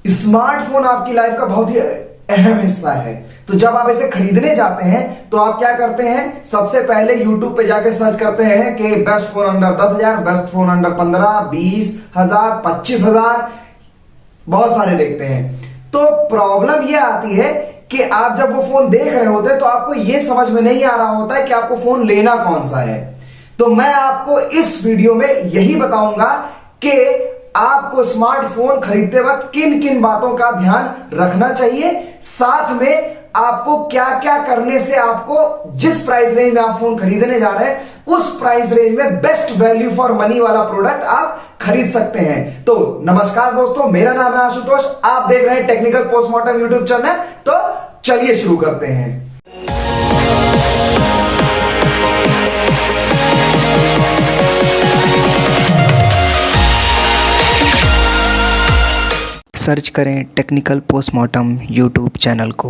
Smartphone आपकी life का बहुत ही अहम हिस्सा है। तो जब आप इसे खरीदने जाते हैं तो आप क्या करते हैं, सबसे पहले YouTube पे जाके सर्च करते हैं कि best phone under 10,000, best phone under 15, 20,000, 25,000, बहुत सारे देखते हैं। तो प्रॉब्लम यह आती है कि आप जब वो फोन देख रहे होते हैं तो आपको यह समझ में नहीं आ रहा होता है कि आपको फोन लेना कौन सा है। तो मैं आपको इस वीडियो में यही बताऊंगा कि आपको स्मार्टफोन खरीदते वक्त किन किन बातों का ध्यान रखना चाहिए, साथ में आपको क्या क्या करने से आपको जिस प्राइस रेंज में आप फोन खरीदने जा रहे हैं उस प्राइस रेंज में बेस्ट वैल्यू फॉर मनी वाला प्रोडक्ट आप खरीद सकते हैं। तो नमस्कार दोस्तों, मेरा नाम है आशुतोष, आप देख रहे हैं टेक्निकल पोस्टमार्टम यूट्यूब चैनल। तो चलिए शुरू करते हैं। सर्च करें टेक्निकल पोस्टमार्टम यूट्यूब चैनल को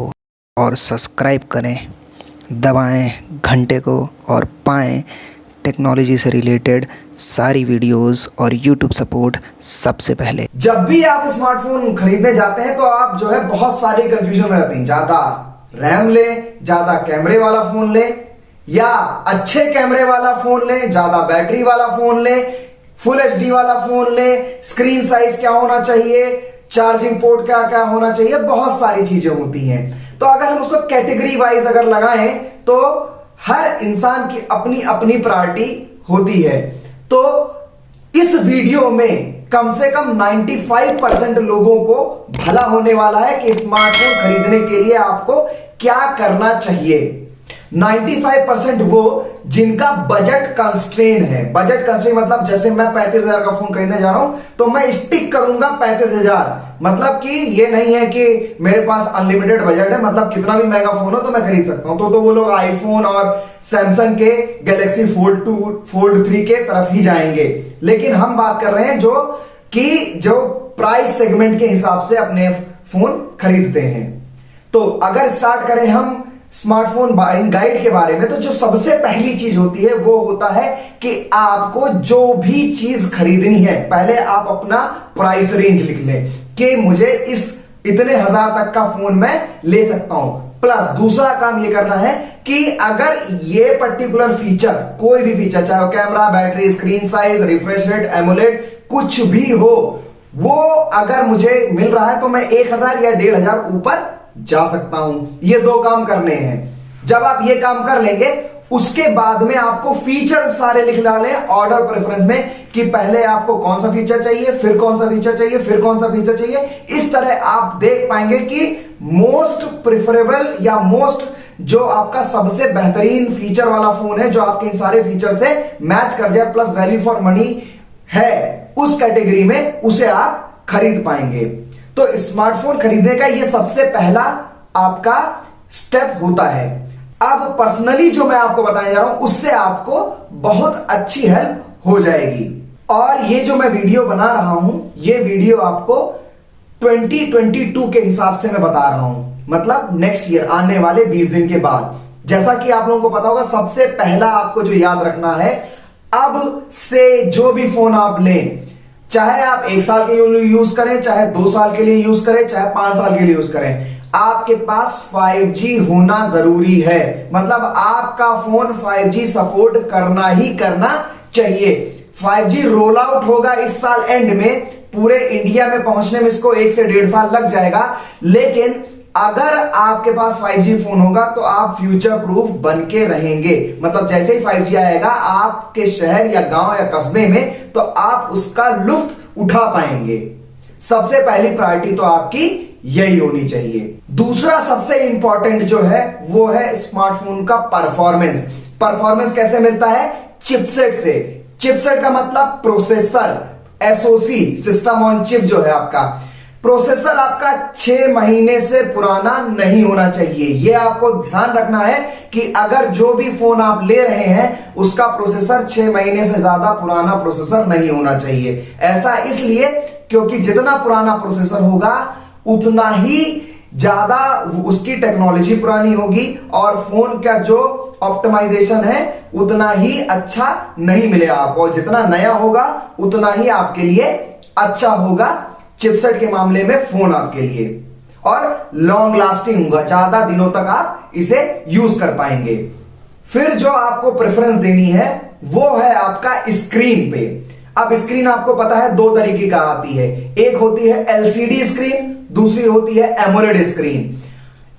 और सब्सक्राइब करें, दबाएं घंटे को और पाएं टेक्नोलॉजी से रिलेटेड सारी वीडियोस और यूट्यूब सपोर्ट सबसे पहले। जब भी आप स्मार्टफोन खरीदने जाते हैं तो आप जो है बहुत सारी कंफ्यूजन में रहते हैं, ज्यादा रैम ले, ज्यादा कैमरे वाला फोन ले, या अच्छे कैमरे वाला फोन ले, ज्यादा बैटरी वाला फोन ले, फुल एचडी वाला फोन ले, स्क्रीन साइज क्या होना चाहिए, चार्जिंग पोर्ट क्या क्या होना चाहिए, बहुत सारी चीजें होती हैं। तो अगर हम उसको कैटेगरी वाइज अगर लगाएं तो हर इंसान की अपनी अपनी प्रायोरिटी होती है। तो इस वीडियो में कम से कम 95% लोगों को भला होने वाला है कि स्मार्टफोन खरीदने के लिए आपको क्या करना चाहिए। 95% वो जिनका बजट कंस्ट्रेन है। बजट कंस्ट्रेन मतलब जैसे मैं 35,000 का फोन खरीदने जा रहा हूं तो मैं स्टिक करूंगा 35,000, मतलब कि ये नहीं है कि मेरे पास अनलिमिटेड बजट है, मतलब कितना भी महंगा फोन हो तो मैं खरीद सकता हूं। तो वो लोग आईफोन और सैमसंग के गैलेक्सी फोल्ड 2 फोल्ड 3 के तरफ ही जाएंगे। लेकिन हम बात कर रहे हैं जो प्राइस सेगमेंट के हिसाब से अपने फोन खरीदते हैं। तो अगर स्टार्ट करें हम स्मार्टफोन बाइंग गाइड के बारे में, तो जो सबसे पहली चीज होती है वो होता है कि आपको जो भी चीज खरीदनी है पहले आप अपना प्राइस रेंज लिख लें कि मुझे इतने हजार तक का फोन मैं ले सकता हूं। प्लस दूसरा काम ये करना है कि अगर ये पर्टिकुलर फीचर, कोई भी फीचर, चाहे वो camera, battery, screen size, refresh rate, AMOLED, कुछ भी हो, वो अगर मुझे मिल रहा है तो मैं 1,000 या 1,500 ऊपर जा सकता हूं। ये दो काम करने हैं। जब आप ये काम कर लेंगे उसके बाद में आपको फीचर सारे लिख डालें ऑर्डर प्रेफरेंस में कि पहले आपको कौन सा फीचर चाहिए, फिर कौन सा फीचर चाहिए, फिर कौन सा फीचर चाहिए। इस तरह आप देख पाएंगे कि मोस्ट प्रिफरेबल या मोस्ट जो आपका सबसे बेहतरीन फीचर वाला फोन है जो आपके इन सारे फीचर से मैच कर जाए प्लस वैल्यू फॉर मनी है, उस कैटेगरी में उसे आप खरीद पाएंगे। तो स्मार्टफोन खरीदने का यह सबसे पहला आपका स्टेप होता है। अब पर्सनली जो मैं आपको बताने जा रहा हूं उससे आपको बहुत अच्छी हेल्प हो जाएगी। और ये जो मैं वीडियो बना रहा हूं, ये वीडियो आपको 2022 के हिसाब से मैं बता रहा हूं, मतलब नेक्स्ट ईयर, आने वाले 20 दिन के बाद। जैसा कि आप लोगों को पता होगा, सबसे पहला आपको जो याद रखना है, अब से जो भी फोन आप लें, चाहे आप 1 साल के लिए यूज करें, चाहे 2 साल के लिए यूज करें, चाहे 5 साल के लिए यूज करें, आपके पास 5G होना जरूरी है। मतलब आपका फोन 5G सपोर्ट करना ही करना चाहिए। 5G रोल आउट होगा इस साल एंड में, पूरे इंडिया में पहुंचने में इसको 1 से 1.5 साल लग जाएगा। लेकिन अगर आपके पास 5G फोन होगा तो आप फ्यूचर प्रूफ बन के रहेंगे। मतलब जैसे ही 5G आएगा आपके शहर या गांव या कस्बे में, तो आप उसका लुत्फ उठा पाएंगे। सबसे पहली प्रायोरिटी तो आपकी यही होनी चाहिए। दूसरा सबसे इंपॉर्टेंट जो है वो है स्मार्टफोन का परफॉर्मेंस। परफॉर्मेंस कैसे मिलता है? चिपसेट से। चिपसेट का मतलब processor, SOC, system on chip जो है आपका। प्रोसेसर आपका 6 महीने से पुराना नहीं होना चाहिए। यह आपको ध्यान रखना है कि अगर जो भी फोन आप ले रहे हैं उसका प्रोसेसर 6 महीने से ज्यादा पुराना प्रोसेसर नहीं होना चाहिए। ऐसा इसलिए क्योंकि जितना पुराना प्रोसेसर होगा उतना ही ज्यादा उसकी टेक्नोलॉजी पुरानी होगी और फोन का जो ऑप्टिमाइजेशन है उतना ही अच्छा नहीं मिलेगा आपको। जितना नया होगा उतना ही आपके लिए अच्छा होगा। चिपसेट के मामले में फोन आपके लिए, और लॉन्ग लास्टिंग होगा, ज्यादा दिनों तक आप इसे यूज कर पाएंगे। फिर जो आपको प्रेफरेंस देनी है वो है आपका स्क्रीन पे। अब स्क्रीन आपको पता है दो तरीके का आती है, एक होती है एलसीडी स्क्रीन, दूसरी होती है एमोलेड स्क्रीन।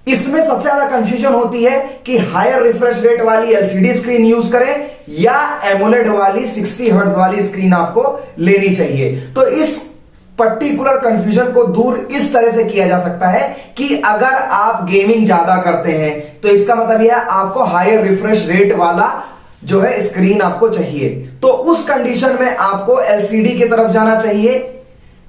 इसमें सबसे ज्यादा कंफ्यूजन होती है कि हायर रिफ्रेश रेट वाली एलसीडी स्क्रीन यूज करें या एमोलेड वाली 60 हर्ट्ज वाली स्क्रीन आपको लेनी चाहिए। तो इस पर्टिकुलर कंफ्यूजन को दूर इस तरह से किया जा सकता है कि अगर आप गेमिंग ज्यादा करते हैं तो इसका मतलब यह आपको हायर रिफ्रेश रेट वाला जो है स्क्रीन आपको चाहिए, तो उस कंडीशन में आपको एलसीडी की तरफ जाना चाहिए,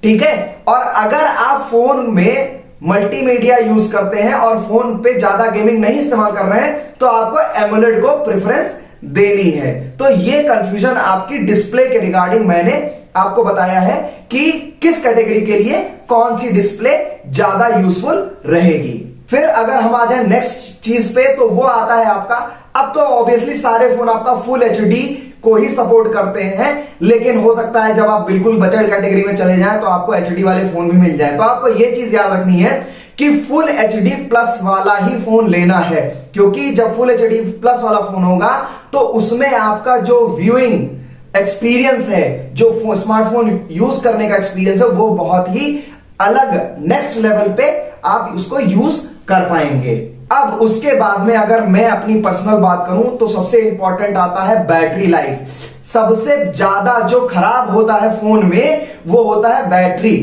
ठीक है। और अगर आप फोन में मल्टीमीडिया यूज करते हैं और फोन पे ज्यादा गेमिंग नहीं इस्तेमाल कर रहे हैं तो आपको एमोलेड को प्रेफरेंस देनी है। तो ये कंफ्यूजन आपकी डिस्प्ले के रिगार्डिंग मैंने आपको बताया है कि किस कैटेगरी के लिए कौन सी डिस्प्ले ज्यादा यूजफुल रहेगी। फिर अगर हम आ जाए नेक्स्ट चीज पे तो वो आता है आपका, अब तो ऑब्वियसली सारे फोन आपका फुल एचडी को ही सपोर्ट करते हैं, लेकिन हो सकता है जब आप बिल्कुल बजट कैटेगरी में चले जाएं तो आपको एचडी वाले फोन भी मिल जाए। तो आपको ये चीज याद रखनी है कि फुल एचडी प्लस वाला ही फोन लेना है, क्योंकि जब फुल एचडी प्लस वाला फोन होगा तो उसमें आपका जो व्यूइंग एक्सपीरियंस है, जो स्मार्टफोन यूज करने का एक्सपीरियंस है, वो बहुत ही अलग नेक्स्ट लेवल पे आप उसको यूज कर पाएंगे। अब उसके बाद में अगर मैं अपनी पर्सनल बात करूं तो सबसे इंपॉर्टेंट आता है बैटरी लाइफ। सबसे ज्यादा जो खराब होता है फोन में वो होता है बैटरी।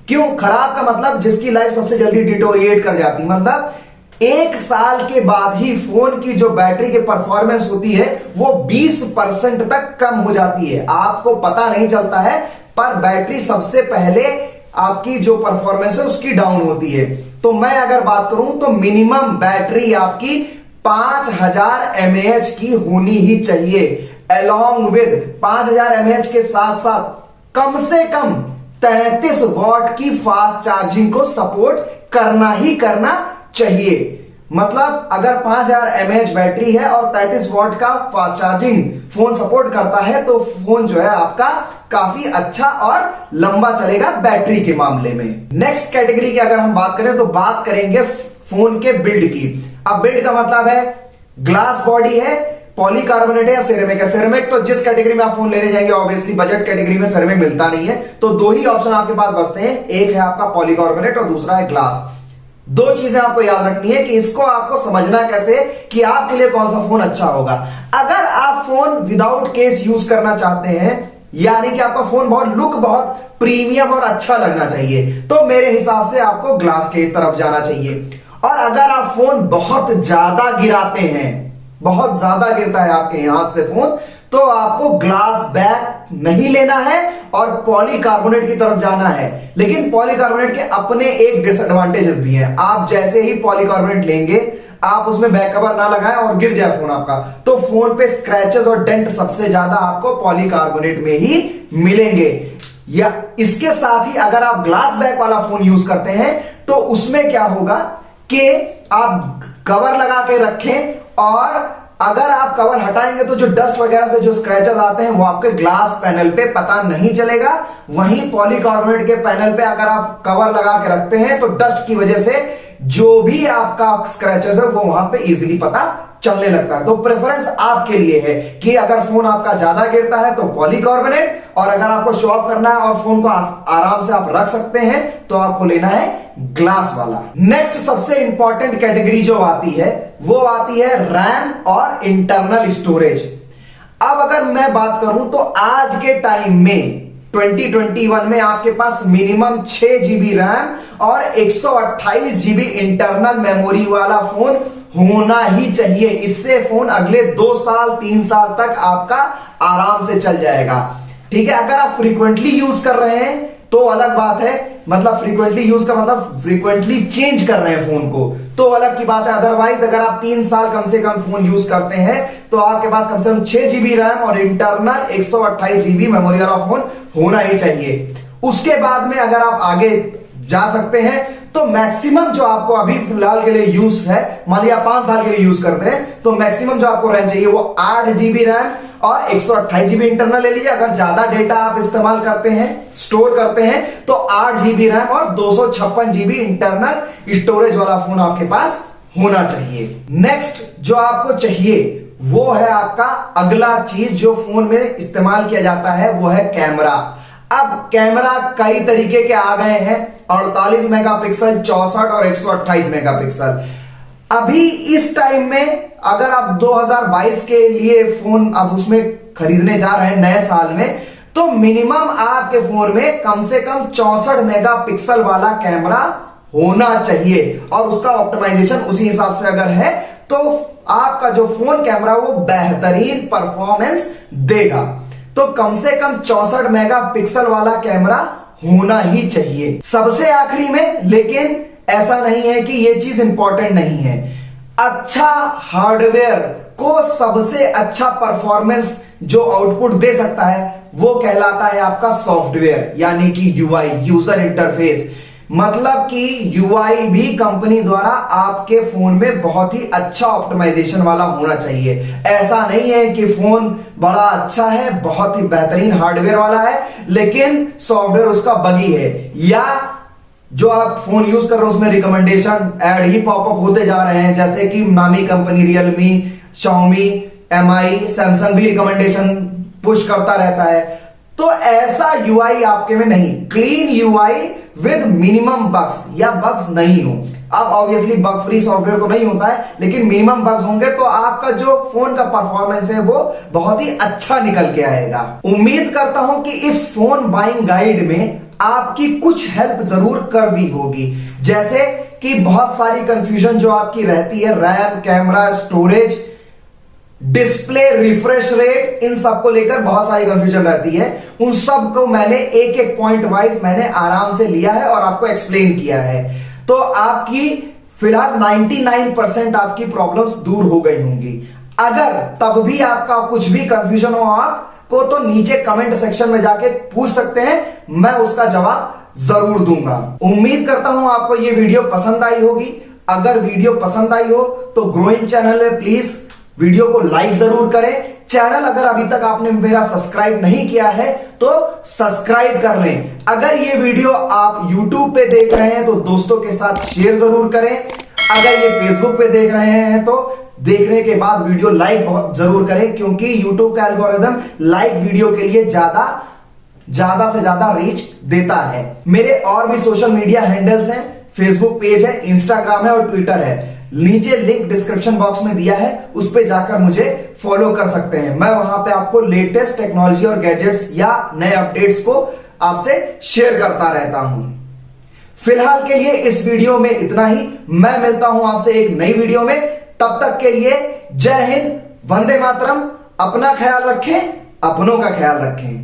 क्यों खराब का मतलब जिसकी लाइफ सबसे जल्दी डिटोरिएट कर जाती, मतलब 1 साल के बाद ही फोन की जो बैटरी की परफॉर्मेंस होती है वो 20% तक कम हो जाती है। आपको पता नहीं चलता है पर बैटरी सबसे पहले आपकी जो परफॉर्मेंस है उसकी डाउन होती है। तो मैं अगर बात करूं तो मिनिमम बैटरी आपकी 5000 mAh की होनी ही चाहिए। अलोंग विद 5000 mAh के साथ साथ कम से कम 33 वॉट की फास्ट चार्जिंग को सपोर्ट करना ही करना चाहिए। मतलब अगर 5000 mAh बैटरी है और 33 वॉट का फास्ट चार्जिंग फोन सपोर्ट करता है तो फोन जो है आपका काफी अच्छा और लंबा चलेगा बैटरी के मामले में। नेक्स्ट कैटेगरी की अगर हम बात करें तो बात करेंगे फोन के बिल्ड की। अब बिल्ड का मतलब है ग्लास बॉडी है, पॉलीकार्बोनेट है या सिरेमिक है। सिरेमिक तो जिस कैटेगरी में आप फोन लेने जाएंगे ऑब्वियसली बजट कैटेगरी में सिरेमिक मिलता नहीं है, तो दो ही ऑप्शन आपके पास बचते हैं, एक है आपका पॉलीकार्बोनेट और दूसरा है ग्लास। दो चीजें आपको याद रखनी है कि इसको आपको समझना कैसे कि आपके लिए कौन सा फोन अच्छा होगा। अगर आप फोन विदाउट केस यूज करना चाहते हैं, यानी कि आपका फोन बहुत प्रीमियम और अच्छा लगना चाहिए, तो मेरे हिसाब से आपको ग्लास के तरफ जाना चाहिए। और अगर आप फोन बहुत ज्यादा गिराते हैं, बहुत ज्यादा गिरता है आपके हाथ से फोन, तो आपको ग्लास बैक नहीं लेना है और पॉलीकार्बोनेट की तरफ जाना है। लेकिन पॉलीकार्बोनेट के अपने एक डिसएडवांटेजेस भी हैं। आप जैसे ही पॉलीकार्बोनेट लेंगे, आप उसमें बैक कवर ना लगाएं और गिर जाए फोन आपका, तो फोन पे स्क्रैचेस और डेंट सबसे ज्यादा आपको पॉलीकार्बोनेट में ही मिलेंगे। या इसके साथ ही अगर आप ग्लास बैक वाला फोन यूज करते हैं तो उसमें क्या होगा कि आप कवर लगा के रखें और अगर आप कवर हटाएंगे तो जो डस्ट वगैरह से जो स्क्रैचेस आते हैं वो आपके ग्लास पैनल पे पता नहीं चलेगा। वहीं पॉलीकार्बोनेट के पैनल पे अगर आप कवर लगा के रखते हैं तो डस्ट की वजह से जो भी आपका स्क्रैचेस है वो वहां पे इजीली पता चलने लगता है। तो प्रेफरेंस आपके लिए है कि अगर फोन आपका ज्यादा गिरता है तो पॉलीकार्बोनेट, और अगर आपको शो ऑफ करना है और फोन को आराम से आप रख सकते हैं तो आपको लेना है ग्लास वाला। नेक्स्ट सबसे इंपॉर्टेंट कैटेगरी जो आती है वो आती है रैम और इंटरनल स्टोरेज। अब अगर मैं बात करूं तो आज के टाइम में 2021 में आपके पास मिनिमम 6 GB रैम और 128 GB इंटरनल मेमोरी वाला फोन होना ही चाहिए। इससे फोन अगले 2 साल 3 साल तक आपका आराम से चल जाएगा। ठीक है, अगर आप फ्रीक्वेंटली यूज कर रहे हैं तो अलग बात है, मतलब फ्रीक्वेंटली यूज का मतलब फ्रीक्वेंटली चेंज कर रहे हैं फोन को, तो अलग की बात है। अदरवाइज अगर आप 3 साल कम से कम फोन यूज करते हैं तो आपके पास कम से कम 6 GB रैम और इंटरनल 128 GB मेमोरी वाला फोन होना ही चाहिए। उसके बाद में अगर आप आगे जा सकते हैं। तो मैक्सिमम जो आपको अभी फिलहाल के लिए यूज है, मान लिया 5 साल के लिए यूज करते हैं, तो मैक्सिमम जो आपको रैम चाहिए वो 8 GB रैम और 128 GB इंटरनल ले लीजिए। अगर ज्यादा डेटा आप इस्तेमाल करते हैं, स्टोर करते हैं, तो 8 GB रैम और 256 GB इंटरनल स्टोरेज वाला फोन आपके पास होना चाहिए। नेक्स्ट जो आपको चाहिए वो है आपका अगला चीज जो फोन में इस्तेमाल किया जाता है, वो है कैमरा। अब कैमरा कई तरीके के आ गए हैं, 48 मेगापिक्सल, 64 और 128 मेगापिक्सल। अभी इस टाइम में अगर आप 2022 के लिए फोन अब उसमें खरीदने जा रहे हैं नए साल में, तो मिनिमम आपके फोन में कम से कम 64 मेगापिक्सल वाला कैमरा होना चाहिए और उसका ऑप्टिमाइजेशन उसी हिसाब से अगर है तो आपका जो फोन कैमरा वो बेहतरीन परफॉर्मेंस देगा। तो कम से कम 64 मेगापिक्सल वाला कैमरा होना ही चाहिए। सबसे आखिरी में, लेकिन ऐसा नहीं है कि ये चीज इंपॉर्टेंट नहीं है, अच्छा हार्डवेयर को सबसे अच्छा परफॉर्मेंस जो आउटपुट दे सकता है वो कहलाता है आपका सॉफ्टवेयर, यानी कि यूआई, यूजर इंटरफेस। मतलब कि यूआई भी कंपनी द्वारा आपके फोन में बहुत ही अच्छा ऑप्टिमाइजेशन वाला होना चाहिए। ऐसा नहीं है कि फोन बड़ा अच्छा है, बहुत ही बेहतरीन हार्डवेयर वाला है, लेकिन सॉफ्टवेयर उसका बगी है, या जो आप फोन यूज कर रहे हो उसमें रिकमेंडेशन ऐड ही पॉपअप होते जा रहे हैं, जैसे कि नामी company Realme, Xiaomi, MI, Samsung भी रिकमेंडेशन पुश करता रहता है। तो ऐसा यूआई आपके में नहीं, clean UI with minimum bugs या बग्स नहीं हो। अब ऑब्वियसली बग फ्री सॉफ्टवेयर तो नहीं होता है, लेकिन मिनिमम बग्स होंगे तो आपका जो फोन का परफॉर्मेंस है वो बहुत ही अच्छा निकल के आएगा। उम्मीद करता हूं कि इस फोन बाइंग गाइड में आपकी कुछ हेल्प जरूर कर दी होगी, जैसे कि बहुत सारी कंफ्यूजन जो आपकी रहती है, RAM, camera, storage, display, refresh rate, इन सब को लेकर बहुत सारी कंफ्यूजन रहती है। उन सब को मैंने एक एक पॉइंट वाइज मैंने आराम से लिया है और आपको एक्सप्लेन किया है। तो आपकी फिलहाल 99% आपकी प्रॉब्लम्स दूर हो गई होंगी। अगर तब भी आपका कुछ भी कंफ्यूजन हो आपको, तो नीचे कमेंट सेक्शन में जाके पूछ सकते हैं, मैं उसका जवाब जरूर दूंगा। उम्मीद करता हूं आपको ये वीडियो पसंद आई होगी। अगर वीडियो पसंद आई हो तो ग्रोइंग चैनल है, प्लीज वीडियो को लाइक जरूर करें। चैनल अगर अभी तक आपने मेरा सब्सक्राइब नहीं किया है तो सब्सक्राइब कर लें। अगर ये वीडियो आप YouTube पे देख रहे हैं तो दोस्तों के साथ शेयर जरूर करें। अगर ये Facebook पे देख रहे हैं तो देखने के बाद वीडियो लाइक जरूर करें, क्योंकि YouTube का एल्गोरिथम लाइक वीडियो के लिए ज्यादा से ज्यादा रीच देता है। मेरे और भी सोशल मीडिया हैंडल्स हैं, फेसबुक पेज है, इंस्टाग्राम है और ट्विटर है। नीचे लिंक डिस्क्रिप्शन बॉक्स में दिया है, उस पे जाकर मुझे फॉलो कर सकते हैं। मैं वहां पे आपको लेटेस्ट टेक्नोलॉजी और गैजेट्स या नए अपडेट्स को आपसे शेयर करता रहता हूं। फिलहाल के लिए इस वीडियो में इतना ही। मैं मिलता हूं आपसे एक नई वीडियो में। तब तक के लिए जय हिंद, वंदे मातरम। अपना ख्याल रखें, अपनों का ख्याल रखें।